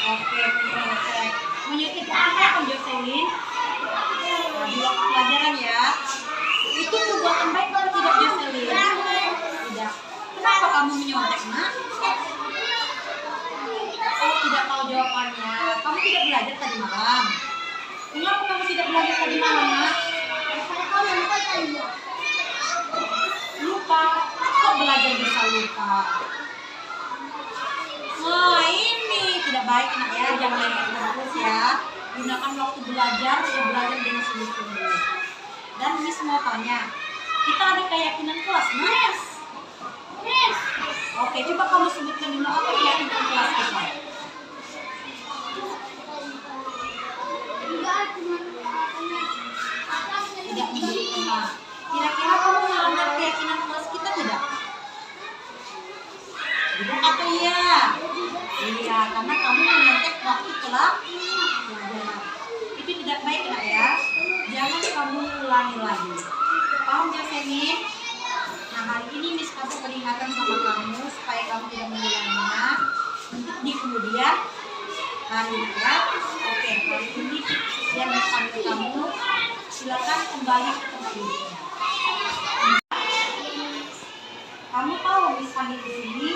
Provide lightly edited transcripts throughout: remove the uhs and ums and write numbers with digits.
Oke, cek. Menyuntik apa Om Jocelyn? Nah, di waktu pelajaran ya. Itu perbuatan baik atau tidak Jocelyn? Tidak. Kenapa kamu menyontek, Nak? Kamu tidak tahu jawabannya. Kamu tidak belajar tadi malam. Kenapa kamu tidak belajar tadi malam, Nak? Lupa. Kok belajar bisa lupa? Wah, ini tidak baik, Nak ya. Jangan lengket terus ya. Gunakan waktu belajar dengan sungguh-sungguh. Dan Miss mau tanya, kita ada keyakinan kelas, Mas? Yes. Oke, coba kamu sebutkan dulu apa keyakinan kelas kita. Tidak menjadi teman. Kira-kira kamu melanggar keyakinan kelas kita tidak? Tidak atau iya? Iya, karena kamu menyontek waktu pelajaran. Itu tidak baik, Nak ya. Jangan kamu ulangi lagi. Paham Jocelyn? Nah, hari ini Miss kasih peringatan sama kamu supaya kamu tidak mengulanginya untuk di kemudian hari ya. Oke, hari ini yang Miss panggil kamu, silakan kembali ke tempat duduknya. Kamu tahu Miss panggil di sini?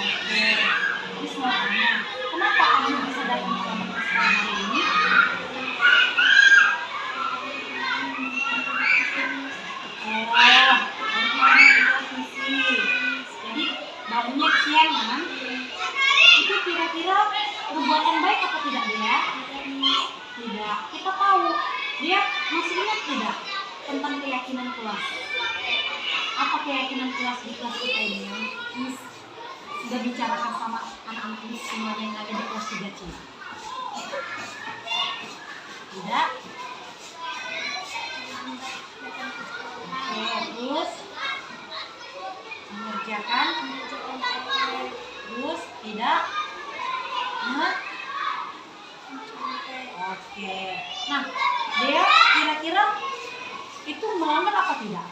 Oke, Miss mau tanya, kenapa kamu bisa datang ke tempat hari ini? Jadi barunya kesiangan. Itu kira-kira perbuatan baik atau tidak dia? Tidak. Kita tahu dia masih ingat tidak tentang keyakinan kelas. Apa keyakinan kelas di kelas kita ini? Miss sudah bicarakan sama anak-anak Miss semua yang ada di kelas 3C. Tidak. Oke, terus mengerjakan, terus tidak ingat. Oke, nah dia kira-kira itu melanggar apa tidak?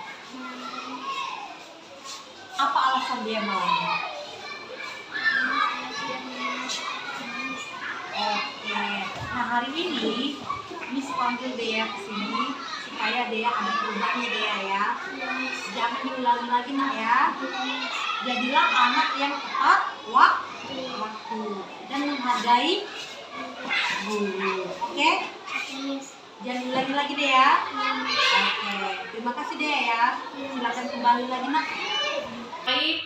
Apa alasan dia melanggar? Oke, nah hari ini Miss panggil dia ke sini supaya dia ada perubahannya dia ya. Jangan diulangi lagi, Nak ya. Jadilah anak yang tepat waktu dan menghargai guru. Oke? Jangan diulangi lagi deh ya. Oke, terima kasih deh ya. Silakan kembali lagi, Nak. Baik,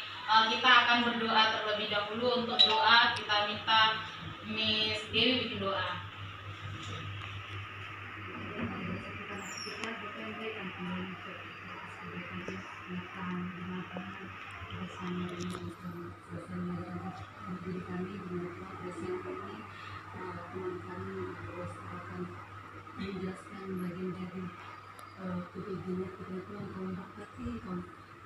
kita akan berdoa terlebih dahulu. Untuk doa kita minta Miss Dewi bikin doa. menjelaskan bagian dari ketujuan kita itu yang kau berkati kau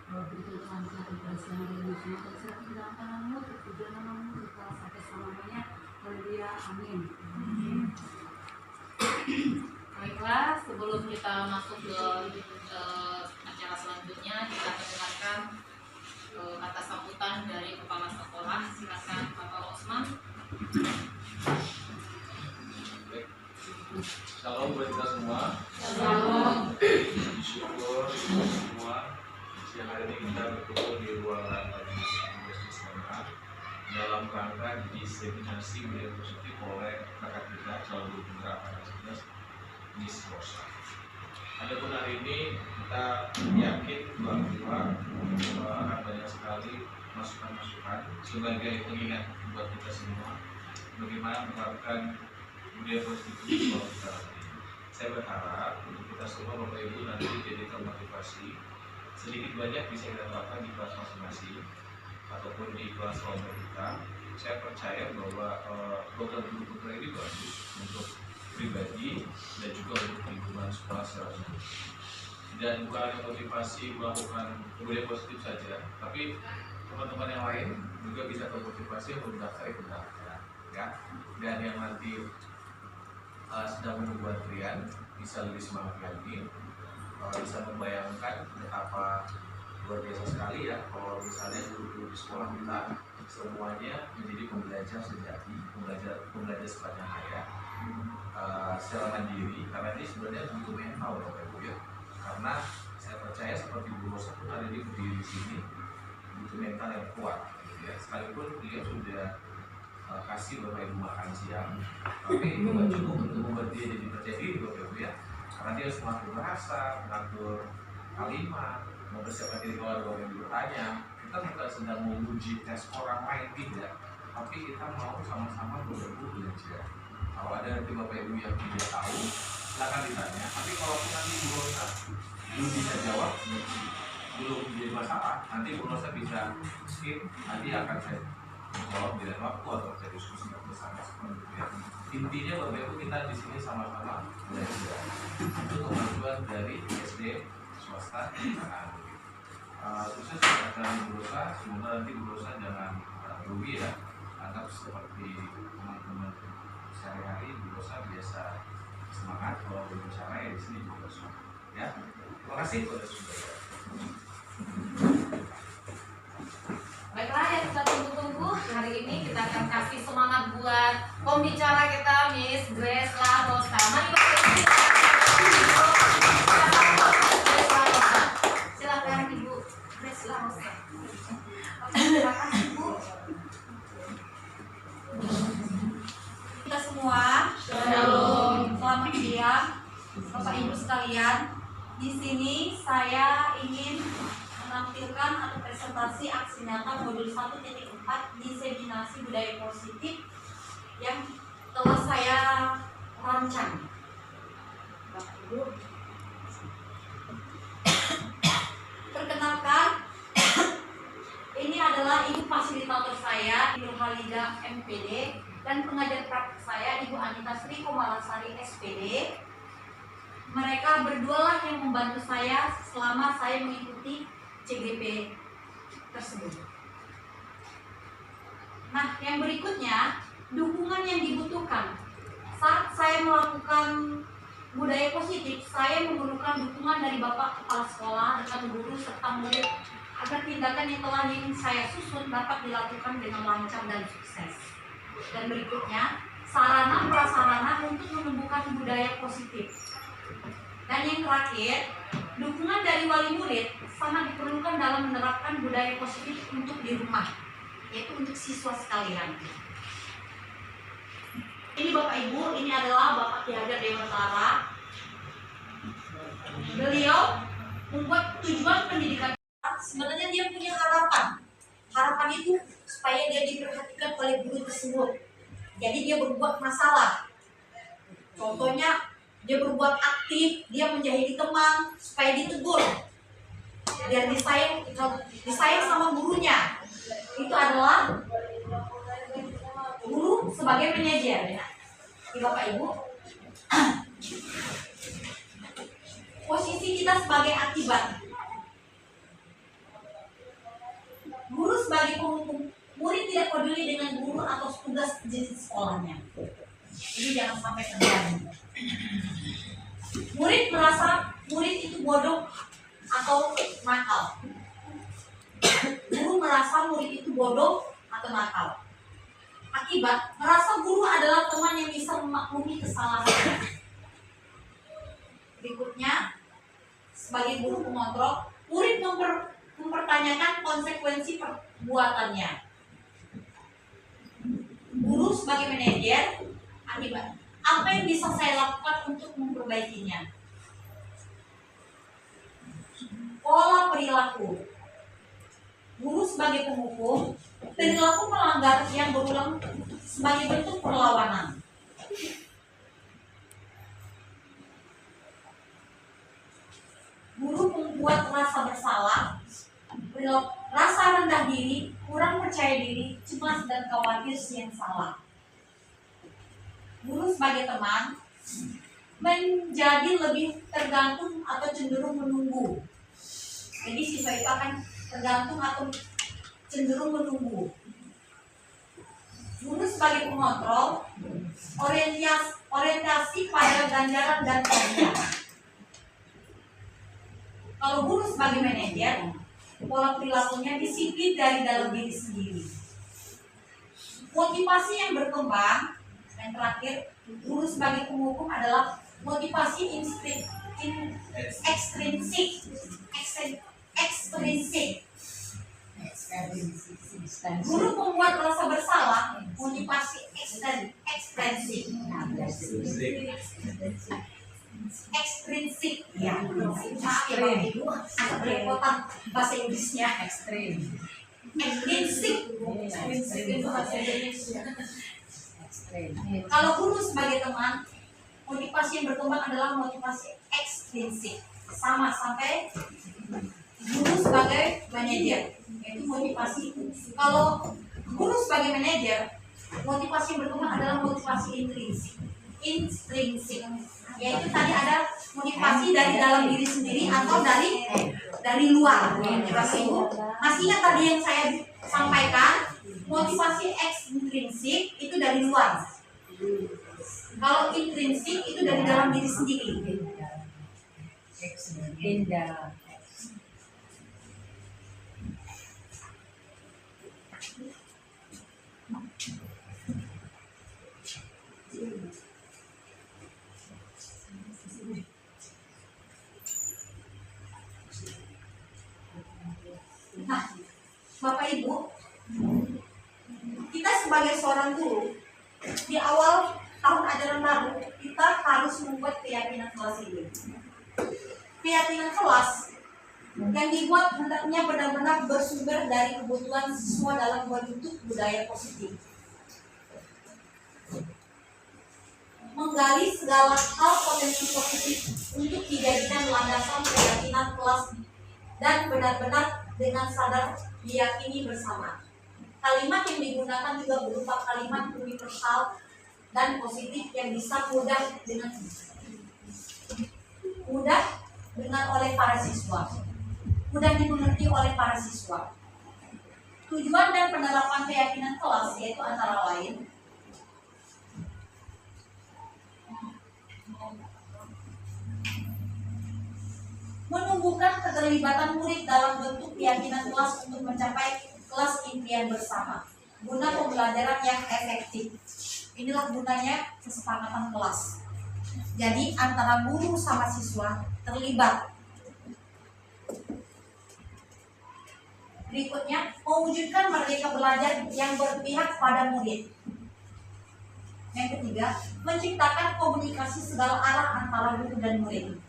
berikan kelancaran kepada selama ini semua terserah di dalam tanganmu terpujilah namamu setelah sampai selamanya. Haleluya, amin. Baiklah, sebelum kita masuk ke acara selanjutnya, kita mendengarkan kata sambutan dari kepala sekolah. Silakan Bapak Osman. Shalom buat kita semua. Shalom. Syukur semua. Siang hari ini kita berkumpul di ruangan Universitas Semarang dalam rangka diseminasi media positif oleh kakak kita calon guru penerapan aktivitas Miss Rosa. Adapun hari ini kita yakin bahwa akan banyak sekali masukan-masukan sebagai pengingat buat kita semua bagaimana menerapkan budaya positif di sekolah kita. Saya berharap untuk kita semua Bapak Ibu nanti jadi termotivasi sedikit banyak bisa kita terapkan di kelas masing-masing ataupun di kelas kelompok kita. Saya percaya bahwa program guru putra ini bagus untuk pribadi dan juga untuk lingkungan sekolah secara umum. Dan bukan hanya motivasi melakukan budaya positif saja, tapi teman-teman yang lain juga bisa termotivasi untuk mendaftar, ya. Dan yang nanti sedang menunggu antrian bisa lebih semangat lagi, bisa membayangkan betapa luar biasa sekali ya kalau misalnya guru-guru di sekolah kita semuanya menjadi pembelajar sejati, pembelajar sepanjang hayat secara mandiri, karena ini sebenarnya butuh mental Bapak Ibu ya. Karena saya percaya seperti Bu Rosa pun hari ini berdiri di sini butuh mental yang kuat gitu ya. Sekalipun dia sudah kasih Bapak Ibu makan siang, tapi itu nggak cukup untuk membuat dia jadi percaya diri Bapak Ibu ya. Karena dia harus mengatur bahasa, mengatur kalimat, mempersiapkan diri kalau Bapak Ibu bertanya. Kita bukan sedang menguji tes orang lain tidak, tapi kita mau sama-sama Bapak Ibu belajar. Kalau ada nanti Bapak Ibu yang tidak tahu, silakan ditanya. Tapi kalau nanti Bu Rosa belum bisa jawab, belum jadi masalah, nanti Bu Rosa bisa skip, nanti akan saya jawab di lain waktu atau saya diskusi bersama seperti itu ya. Intinya Bapak Ibu kita di sini sama-sama belajar untuk kemajuan dari SD swasta anak. Khusus akan Bu Rosa, semoga nanti Bu Rosa jangan rugi ya, anggap seperti teman-teman sehari-hari. Bu Rosa biasa semangat kalau berbicara ya di sini juga semangat ya. Terima kasih kepada saudara. Baiklah, yang kita tunggu-tunggu hari ini kita akan kasih semangat buat pembicara kita Miss Grace La Rosa. Mari Bapak Ibu. Silakan Ibu Grace La Rosa. Terima kasih Bu. Kita semua, selamat siang, Bapak Ibu sekalian. Di sini saya ingin menampilkan atau presentasi aksi nyata modul 1.4 diseminasi budaya positif yang telah saya rancang. Bapak Ibu, perkenalkan, ini adalah ibu fasilitator saya, Ibu Halida MPD, dan pengajar praktik saya Ibu Anita Sri Komalasari SPD. Mereka berdua lah yang membantu saya selama saya mengikuti CGP tersebut. Nah, yang berikutnya, dukungan yang dibutuhkan. Saat saya melakukan budaya positif, saya memerlukan dukungan dari Bapak Kepala Sekolah, rekan guru, serta murid agar tindakan yang telah ingin saya susun dapat dilakukan dengan lancar dan sukses. Dan berikutnya, sarana prasarana untuk menumbuhkan budaya positif. Dan yang terakhir, dukungan dari wali murid sangat diperlukan dalam menerapkan budaya positif untuk di rumah, yaitu untuk siswa sekalian. Ini Bapak Ibu, ini adalah Bapak Ki Hajar Dewantara. Beliau membuat tujuan pendidikan. Sebenarnya dia punya harapan. Harapan itu supaya dia diperhatikan oleh guru tersebut. Jadi dia berbuat masalah. Contohnya, dia berbuat aktif, dia menjahili teman supaya ditegur. Biar disayang sama gurunya. Itu adalah guru sebagai manajer. Ini Bapak Ibu. Posisi kita sebagai akibat. Guru sebagai penghukum, murid tidak peduli dengan guru atau tugas di sekolahnya. Ini jangan sampai terjadi. Murid merasa murid itu bodoh atau nakal. Guru merasa murid itu bodoh atau nakal. Akibat merasa guru adalah teman yang bisa memaklumi kesalahan. Berikutnya, sebagai guru pengontrol, murid mempertanyakan konsekuensi perbuatannya. Guru sebagai manajer, akibat apa yang bisa saya lakukan untuk memperbaikinya? Pola perilaku. Guru sebagai penghukum, perilaku melanggar yang berulang sebagai bentuk perlawanan. Guru membuat rasa bersalah, rasa rendah diri, kurang percaya diri, cemas dan khawatir yang salah. Guru sebagai teman menjadi lebih tergantung atau cenderung menunggu. Jadi siswa itu akan tergantung atau cenderung menunggu. Guru sebagai pengontrol orientasi pada ganjaran dan hadiah. Kalau guru sebagai manajer pola perilakunya disiplin dari dalam diri sendiri. Motivasi yang berkembang, yang terakhir, guru sebagai penghukum adalah motivasi ekstrinsik. Guru membuat rasa bersalah, motivasi ekstrinsik. Ya, maaf ya Bapak Ibu, agak belepotan bahasa Inggrisnya. Ekstrinsik. Kalau guru sebagai teman, motivasi yang berkembang adalah motivasi ekstrinsik. Sama sampai guru sebagai manajer, yaitu motivasi. Kalau guru sebagai manajer, motivasi yang berkembang adalah motivasi intrinsik, yaitu tadi ada motivasi dari dalam diri sendiri atau dari luar. Bapak Ibu masih ingat tadi yang saya sampaikan, motivasi ekstrinsik itu dari luar. Kalau intrinsik itu dari dalam diri sendiri. Nah, Bapak Ibu, kita sebagai seorang guru, di awal tahun ajaran baru, kita harus membuat keyakinan kelas ini. Keyakinan kelas yang dibuat hendaknya benar-benar bersumber dari kebutuhan siswa dalam membentuk budaya positif. Menggali segala hal potensi positif untuk dijadikan landasan keyakinan kelas dan benar-benar dengan sadar diyakini bersama. Kalimat yang digunakan juga berupa kalimat universal dan positif yang bisa mudah oleh para siswa, mudah dimengerti oleh para siswa. Tujuan dan penerapan keyakinan kelas yaitu antara lain menumbuhkan keterlibatan murid dalam bentuk keyakinan kelas untuk mencapai kelas impian bersama, guna pembelajaran yang efektif. Inilah gunanya kesepakatan kelas. Jadi antara guru sama siswa terlibat. Berikutnya, mewujudkan merdeka belajar yang berpihak pada murid. Yang ketiga, menciptakan komunikasi segala arah antara guru dan murid.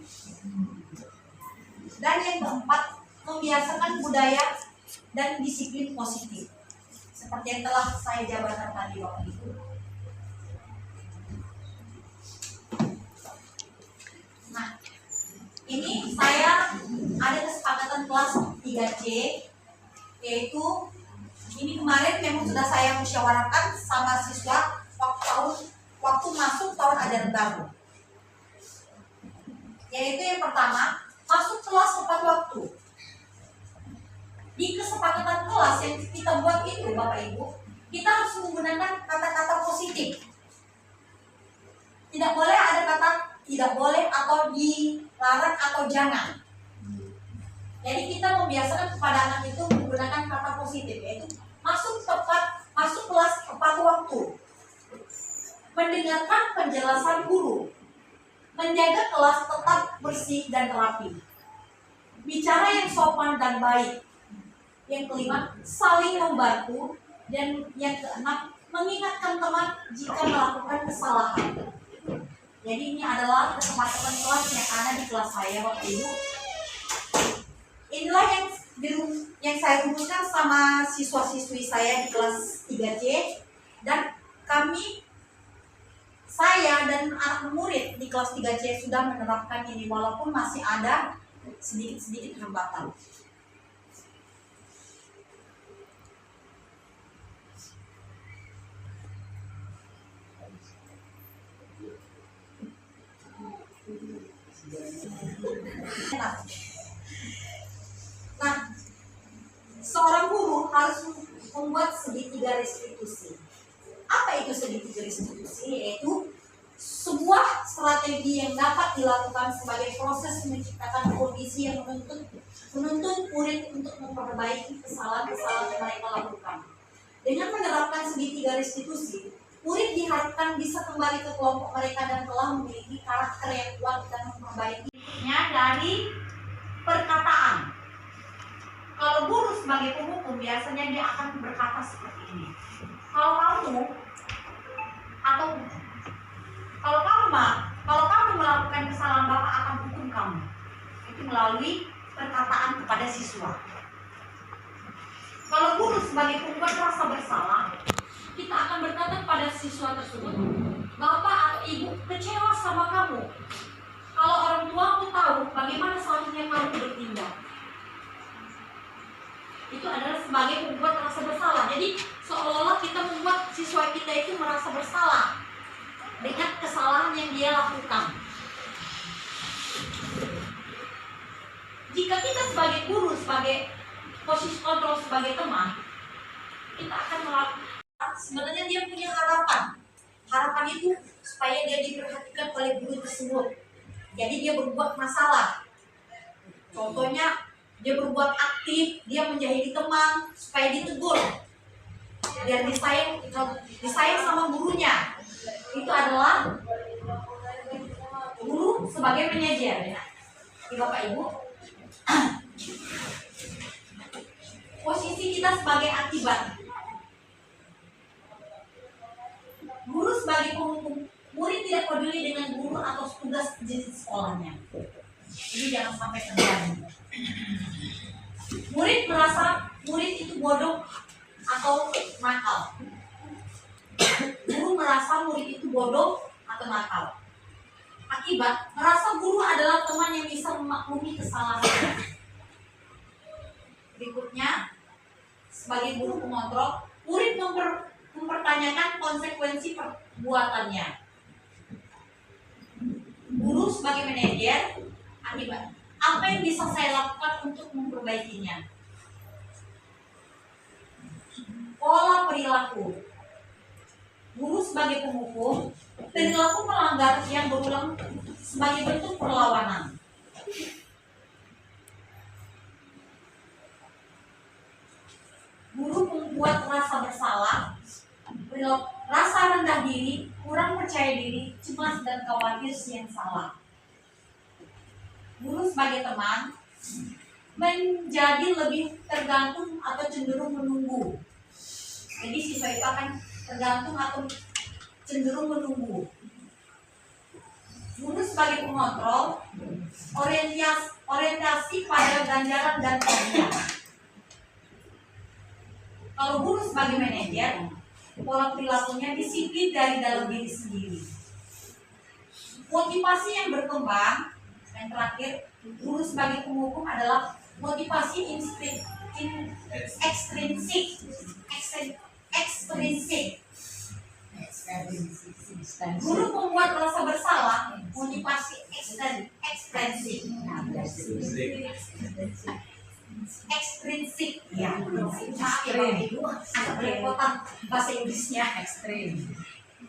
Dan yang keempat, membiasakan budaya dan disiplin positif, seperti yang telah saya jabarkan tadi Bapak Ibu. Nah, ini saya ada kesepakatan kelas 3C, yaitu ini kemarin memang sudah saya musyawarahkan sama siswa waktu masuk tahun ajaran baru. Yaitu yang pertama, masuk kelas tepat waktu. Di kesepakatan kelas yang kita buat itu Bapak Ibu, kita harus menggunakan kata-kata positif. Tidak boleh ada kata tidak boleh atau dilarang atau jangan. Jadi kita membiasakan kepada anak itu menggunakan kata positif, yaitu masuk kelas tepat waktu, mendengarkan penjelasan guru, menjaga kelas tetap bersih dan rapi, bicara yang sopan dan baik. Yang kelima, saling membantu. Dan yang keenam, mengingatkan teman jika melakukan kesalahan. Jadi ini adalah kesepakatan kelas yang ada di kelas saya Bapak Ibu. Inilah yang saya rumuskan sama siswa-siswi saya di kelas 3C. Dan saya dan anak murid di kelas 3C sudah menerapkan ini walaupun masih ada sedikit-sedikit hambatan. Nah, seorang guru harus membuat segitiga restitusi. Apa itu segitiga restitusi? Yaitu sebuah strategi yang dapat dilakukan sebagai proses menciptakan kondisi yang menuntun murid untuk memperbaiki kesalahan-kesalahan yang mereka lakukan. Dengan menerapkan segitiga restitusi, murid diharapkan bisa kembali ke kelompok mereka dan telah memiliki karakter yang kuat dan memperbaikinya dari perkataan. Kalau guru sebagai penghukum biasanya dia akan berkata seperti ini. Kalau kamu melakukan kesalahan, Bapak akan hukum kamu. Itu melalui perkataan kepada siswa. Kalau guru sebagai pembuat rasa bersalah, kita akan berkata kepada siswa tersebut, Bapak atau Ibu kecewa sama kamu. Kalau orang tuamu tahu bagaimana selanjutnya kamu bertindak. Itu adalah sebagai pembuat rasa bersalah. Jadi seolah-olah kita membuat siswa kita itu merasa bersalah dengan kesalahan yang dia lakukan. Jika kita sebagai guru, sebagai posisi kontrol, sebagai teman, kita akan melakukan, sebenarnya dia punya harapan. Harapan itu supaya dia diperhatikan oleh guru tersebut. Jadi dia berbuat masalah. Contohnya, dia berbuat aktif, dia menjahili teman supaya ditegur, biar disayang sama gurunya. Itu adalah guru sebagai penyajian. Bapak Ibu, posisi kita sebagai akibat. Guru sebagai penghukum, murid tidak peduli dengan guru atau tugas di sekolahnya. Ini jangan sampai terjadi. Murid merasa murid itu bodoh atau nakal. Guru merasa murid itu bodoh atau nakal. Akibat, merasa guru adalah teman yang bisa memaklumi kesalahannya. Berikutnya, sebagai guru pengontrol, murid mempertanyakan konsekuensi perbuatannya. Guru sebagai manajer, akibat, apa yang bisa saya lakukan untuk memperbaikinya? Pola perilaku. Guru sebagai penghukum, perilaku melanggar yang berulang sebagai bentuk perlawanan. Guru membuat rasa bersalah, rasa rendah diri, kurang percaya diri, cemas dan khawatir yang salah. Guru sebagai teman menjadi lebih tergantung atau cenderung menunggu. Jadi siswa itu akan tergantung atau cenderung menunggu. Guru sebagai pengontrol orientasi pada ganjaran dan hadiah. Kalau guru sebagai manajer, pola perilakunya disiplin dari dalam diri sendiri. Motivasi yang berkembang. Yang terakhir, guru sebagai penghukum adalah motivasi ekstrinsik. Guru membuat rasa bersalah, motivasi ekstrinsik. Ya, maaf ya Bapak Ibu, agak belepotan bahasa Inggrisnya.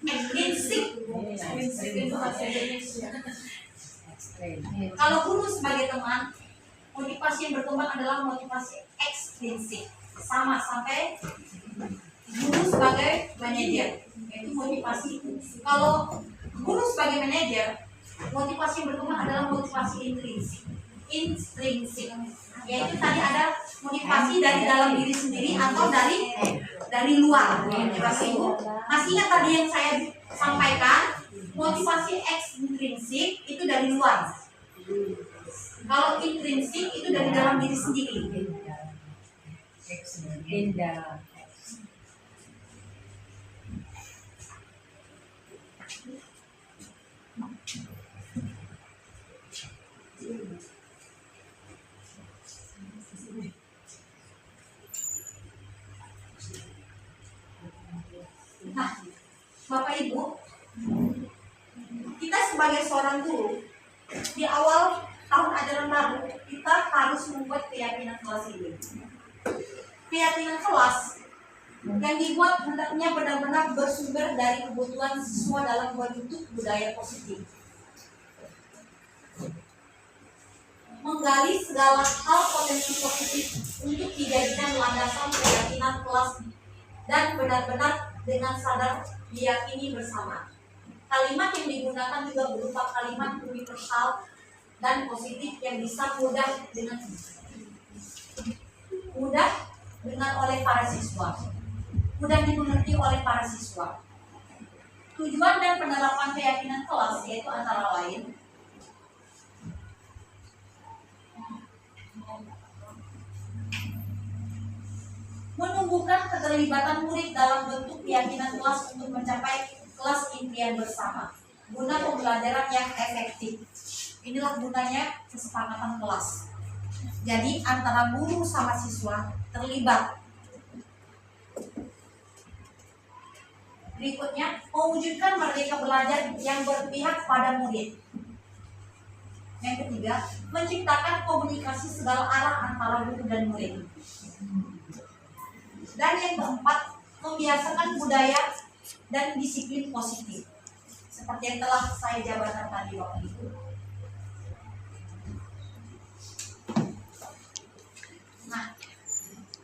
Ekstrinsik itu bahasa Indonesia. Kalau guru sebagai teman, motivasi yang berkembang adalah motivasi ekstrinsik. Sama sampai guru sebagai manajer, yaitu motivasi. Kalau guru sebagai manajer, motivasi yang berkembang adalah motivasi intrinsik. Yaitu tadi ada motivasi dari dalam diri sendiri atau dari luar. Bapak Ibu, masih ingat tadi yang saya sampaikan? Motivasi ekstrinsik itu dari luar. Kalau intrinsik itu dari dalam diri sendiri. Nah, Bapak Ibu, kita sebagai seorang guru, di awal tahun ajaran baru, kita harus membuat keyakinan kelas ini. Keyakinan kelas yang dibuat hendaknya benar-benar bersumber dari kebutuhan siswa dalam bentuk budaya positif. Menggali segala hal potensi positif untuk dijadikan landasan keyakinan kelas dan benar-benar dengan sadar diyakini bersama. Kalimat yang digunakan juga berupa kalimat universal dan positif yang bisa mudah oleh para siswa. Mudah dimengerti oleh para siswa. Tujuan dan penerapan keyakinan kelas yaitu antara lain menumbuhkan keterlibatan murid dalam bentuk keyakinan kelas untuk mencapai kelas impian bersama guna pembelajaran yang efektif. Inilah gunanya kesepakatan kelas. Jadi antara guru sama siswa terlibat. Berikutnya, mewujudkan merdeka belajar yang berpihak pada murid. Yang ketiga, menciptakan komunikasi segala arah antara guru dan murid. Dan yang keempat, membiasakan budaya dan disiplin positif. Seperti yang telah saya jabarkan tadi waktu itu. Nah,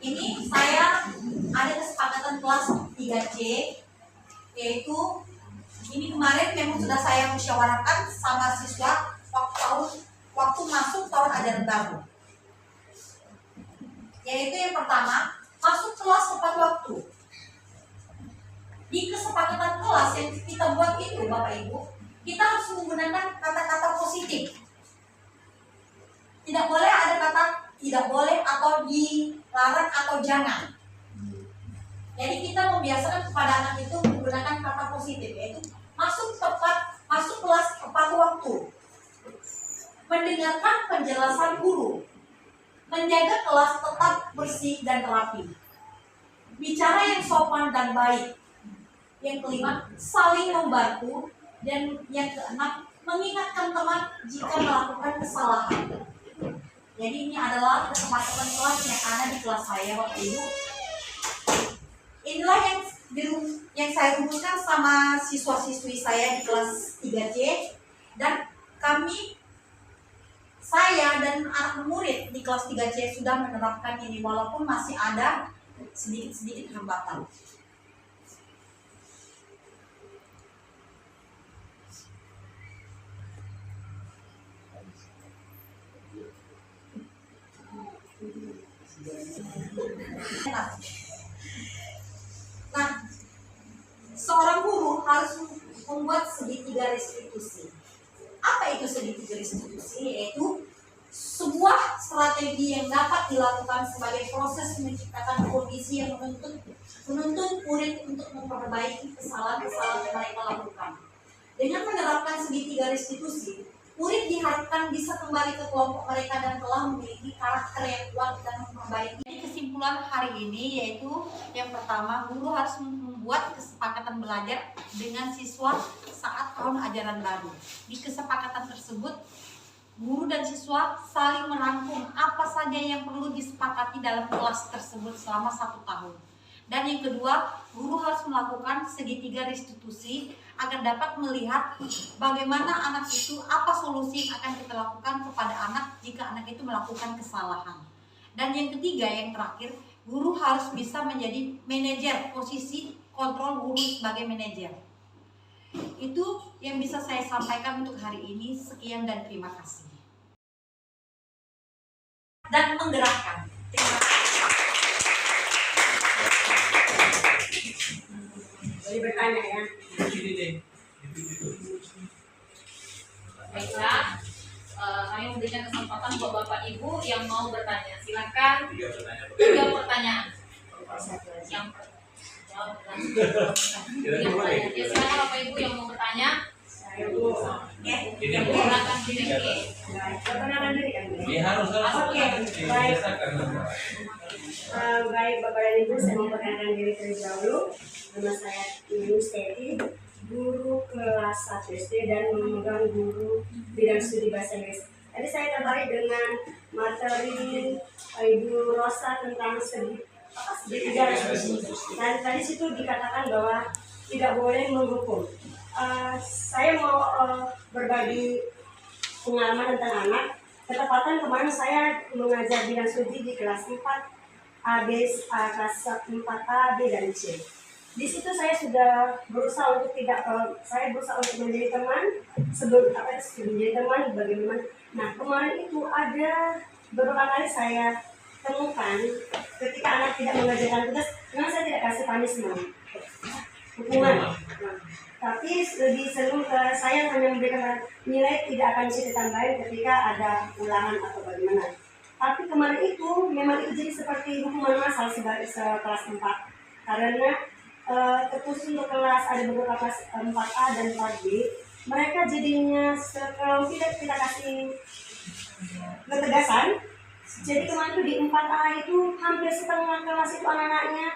ini saya ada kesepakatan kelas 3C, yaitu ini kemarin memang sudah saya musyawarahkan sama siswa waktu masuk tahun ajaran baru. Yaitu yang pertama, masuk kelas tepat waktu. Di kesepakatan kelas yang kita buat itu, Bapak Ibu, kita harus menggunakan kata-kata positif. Tidak boleh ada kata tidak boleh atau dilarang atau jangan. Jadi kita membiasakan kepada anak itu menggunakan kata positif, yaitu masuk kelas tepat waktu, mendengarkan penjelasan guru, menjaga kelas tetap bersih dan rapi, bicara yang sopan dan baik. Yang kelima, saling membantu. Dan yang keenam, mengingatkan teman jika melakukan kesalahan. Jadi ini adalah kesepakatan kelas yang ada di kelas saya waktu itu. Inilah yang saya rumuskan sama siswa-siswi saya di kelas 3C. Dan saya dan anak murid di kelas 3C sudah menerapkan ini walaupun masih ada sedikit-sedikit hambatan. Nah, seorang guru harus membuat segitiga restitusi. Apa itu segitiga restitusi? Yaitu sebuah strategi yang dapat dilakukan sebagai proses menciptakan kondisi yang menuntun murid untuk memperbaiki kesalahan-kesalahan yang mereka lakukan. Dengan menerapkan segitiga restitusi, murid diharapkan bisa kembali ke kelompok mereka dan telah memiliki karakter yang kuat dan memperbaiki. Jadi kesimpulan hari ini yaitu yang pertama, guru harus membuat kesepakatan belajar dengan siswa saat tahun ajaran baru. Di kesepakatan tersebut, guru dan siswa saling merangkum apa saja yang perlu disepakati dalam kelas tersebut selama 1 tahun. Dan yang kedua, guru harus melakukan segitiga restitusi agar dapat melihat bagaimana anak itu, apa solusi yang akan kita lakukan kepada anak jika anak itu melakukan kesalahan. Dan yang ketiga, yang terakhir, guru harus bisa menjadi manajer, posisi kontrol guru sebagai manajer. Itu yang bisa saya sampaikan untuk hari ini. Sekian dan terima kasih. Dan menggerakkan. Terima kasih. Boleh bertanya ya. Baiklah, kami memberikan kesempatan buat Bapak Ibu yang mau bertanya. Silakan. 3 pertanyaan. Yang ya, silakan Bapak Ibu yang mau bertanya. Silakan diri. Perkenalan diri kan? Oke. Baik. Baik Bapak dan Ibu, saya memperkenalkan diri terlebih dahulu. Nama saya Yunus Teti, guru kelas 1 SD dan memegang guru bidang studi bahasa Inggris. Tadi saya tertarik dengan materi Ibu Rosa tentang Dan tadi situ dikatakan bahwa tidak boleh menghukum. Saya mau berbagi pengalaman tentang anak. Ketepatan kemarin saya mengajar bidang studi di kelas 4 AB, kelas 4A, B, dan C. Di situ saya sudah berusaha untuk saya berusaha untuk menjadi teman menjadi teman bagaimana. Nah, kemarin itu ada beberapa kali saya temukan ketika anak tidak mengerjakan tugas, memang saya tidak kasih punishment, hukuman. Nah, tapi lebih sering saya hanya memberikan nilai tidak akan bisa ditambahin ketika ada ulangan atau bagaimana. Tapi kemarin itu memang itu jadi seperti hukuman massal sebagai kelas 4 karena terkhusus untuk kelas ada beberapa kelas 4A dan 4B, mereka jadinya kalau tidak kita kasih ketegasan. Jadi kemarin itu di 4A itu hampir setengah kelas itu anak-anaknya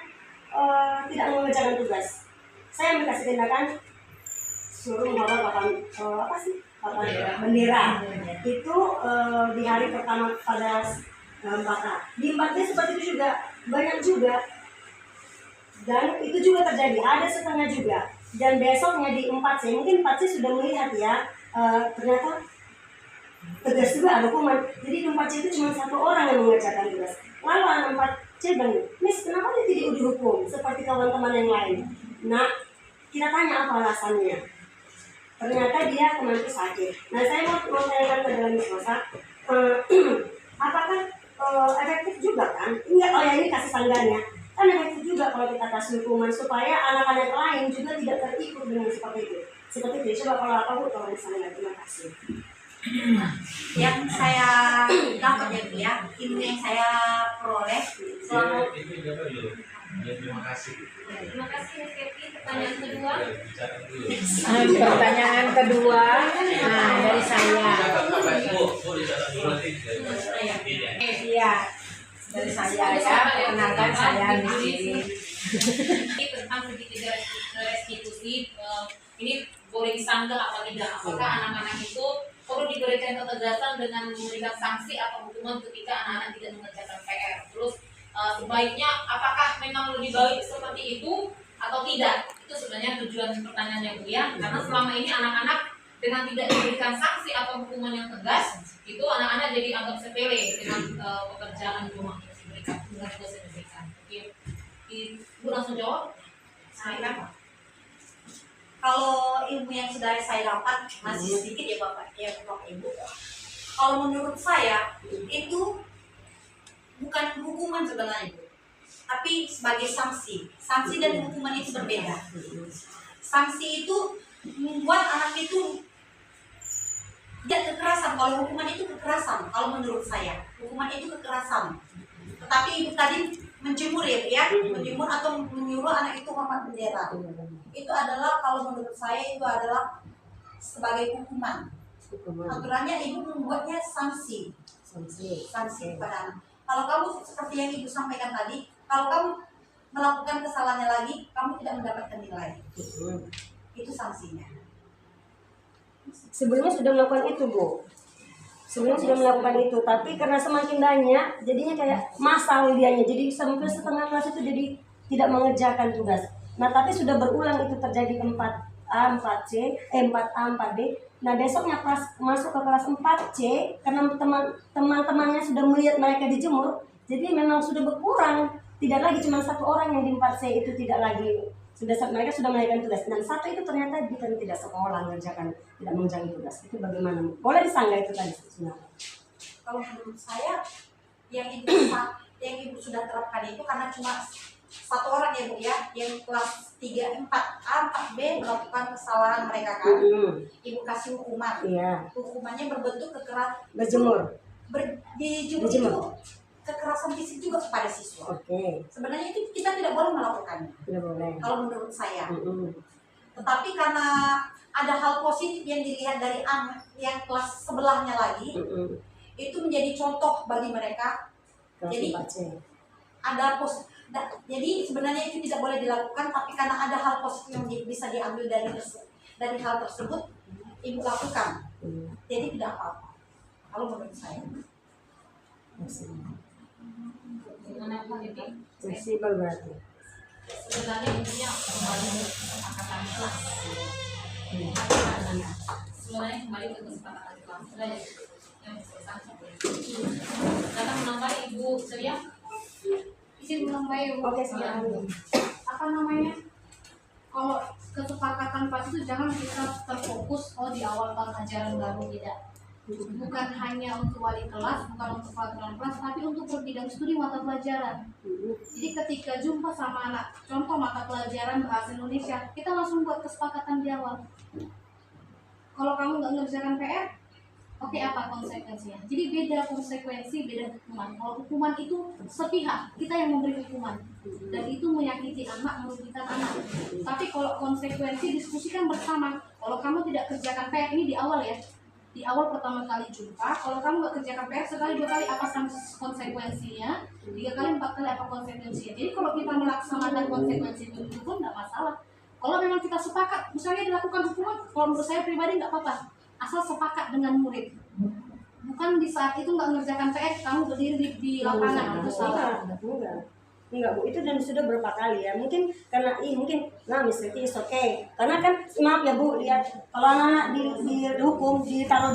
tidak mengerjakan tugas. Saya kasih tindakan suruh membawa papan bendera itu di hari pertama pada 4A. Di 4B seperti itu juga banyak juga. Dan itu juga terjadi, ada setengah juga. Dan besoknya di 4C, mungkin 4C sudah melihat ya, ternyata tegas juga ada hukuman. Jadi di 4C itu cuma satu orang yang mengerjakan tugas. Lalu anak 4C bilang, Miss, kenapa dia tidak dihukum seperti kawan-teman yang lain? Nah, kita tanya apa alasannya. Ternyata dia kemarin itu sakit. Nah, saya mau tanyakan ke dalam Miss Rosa, apakah efektif juga kan? Enggak, oh ya ini kasih sangganya. Kan efektif juga kalau kita kasih hukuman supaya anak-anak lain juga tidak terikut dengan seperti itu. Seperti itu. Coba kalau apa Bu, kalau misalnya terima kasih. Yang saya dapat ya, ilmu yang saya peroleh selama. Terima kasih. Terima kasih Miss Kety. Pertanyaan kedua. Pertanyaan kedua, nah dari saya. Iya, dari saya ya. Perkenalkan saya Misi. Ini tentang segitiga restitusi. Ini boleh disanggah apa tidak? Apakah anak-anak itu perlu diberikan ketegasan dengan memberikan sanksi atau hukuman ketika anak-anak tidak mengerjakan PR? Terus sebaiknya apakah memang lebih baik seperti itu atau tidak? Itu sebenarnya tujuan pertanyaannya Bu ya. Karena selama ini anak-anak dengan tidak diberikan sanksi atau hukuman yang tegas, itu anak-anak jadi anggap sepele dengan pekerjaan rumah yang diberikan, dengan tugas yang diberikan. Ibu langsung jawab. Saya apa? Kalau ilmu yang sudah saya dapat masih sedikit ya Bapak Ibu. Kalau menurut saya itu bukan hukuman sebenarnya Bu, tapi sebagai sanksi. Sanksi dan hukuman itu berbeda. Sanksi itu membuat anak itu tidak kekerasan. Kalau hukuman itu kekerasan. Kalau menurut saya hukuman itu kekerasan. Tetapi Ibu tadi menjemur ya, menjemur atau menyuruh anak itu hormat bendera. Itu adalah kalau menurut saya itu adalah sebagai hukuman. Aturannya Ibu membuatnya sanksi kepada anak. Kalau kamu seperti yang Ibu sampaikan tadi, kalau kamu melakukan kesalahannya lagi, kamu tidak mendapatkan nilai. Itu sanksinya. Sebelumnya sudah melakukan itu Bu. Sebelumnya sudah melakukan itu, tapi karena semakin banyak, jadinya kayak massal dianya. Jadi sampai setengah kelas itu jadi tidak mengerjakan tugas. Nah, tapi sudah berulang itu terjadi 4A, 4C, 4A, 4B. Nah, besoknya pas masuk ke kelas 4C, karena teman-temannya sudah melihat mereka dijemur, jadi memang sudah berkurang. Tidak lagi cuma satu orang yang di 4C itu tidak lagi. Mereka sudah mengerjakan tugas. Dan satu itu ternyata bukan tidak sekolah mengerjakan, tidak mengerjakan tugas. Itu bagaimana? Boleh disanggah itu tadi sebenarnya. Kalau menurut saya yang Ibu sudah terapkan itu karena cuma satu orang ya Bu ya, yang kelas 3, 4A, 4B melakukan kesalahan mereka kan. Ibu kasih hukuman. Iya. Hukumannya berbentuk kekerasan. Berjemur. Dijemur itu kekerasan fisik juga kepada siswa. Oke. Sebenarnya itu kita tidak boleh melakukannya. Tidak boleh. Kalau menurut saya. Tetapi karena ada hal positif yang dilihat dari anak yang kelas sebelahnya lagi, itu menjadi contoh bagi mereka. Jadi ada jadi sebenarnya itu tidak boleh dilakukan, tapi karena ada hal positif yang bisa diambil dari hal tersebut, Ibu lakukan. Jadi tidak apa-apa. Kalau menurut saya. Gimana Pak Kety? fleksibel berarti. Sebenarnya intinya kembali ke kesepakatan kelas. Sebenarnya kembali ke kesepakatan kelas. Sudah ya, yang selesai. Datang menambah Ibu Celia. Izin menambah Ibu. Oke, silakan. Apa namanya? Kalau kesepakatan kelas itu jangan kita terfokus di awal tahun ajaran baru, tidak. Bukan hanya untuk wali kelas, bukan untuk peraturan kelas, tapi untuk per bidang studi mata pelajaran. Jadi ketika jumpa sama anak, contoh mata pelajaran bahasa Indonesia, kita langsung buat kesepakatan di awal. Kalau kamu nggak ngerjakan PR, oke, apa konsekuensinya? Jadi beda konsekuensi, beda hukuman. Kalau hukuman itu sepihak, kita yang memberi hukuman, dan itu menyakiti anak, merugikan anak. Tapi kalau konsekuensi diskusikan bersama. Kalau kamu tidak kerjakan PR ini di awal ya, di awal pertama kali jumpa, kalau kamu nggak kerjakan PR sekali, dua kali apa konsekuensinya, 3 kali, 4 kali apa konsekuensinya. Jadi kalau kita melaksanakan konsekuensi itu pun nggak masalah. Kalau memang kita sepakat, misalnya dilakukan hukuman, kalau menurut saya pribadi nggak apa-apa, asal sepakat dengan murid. Bukan di saat itu nggak ngerjakan PR, kamu berdiri di lapangan, itu salah. Enggak Bu, itu dan sudah berapa kali ya, mungkin karena mungkin nah misalnya is okay, karena kan maaf ya Bu, lihat kalau anak dihukum ditaruh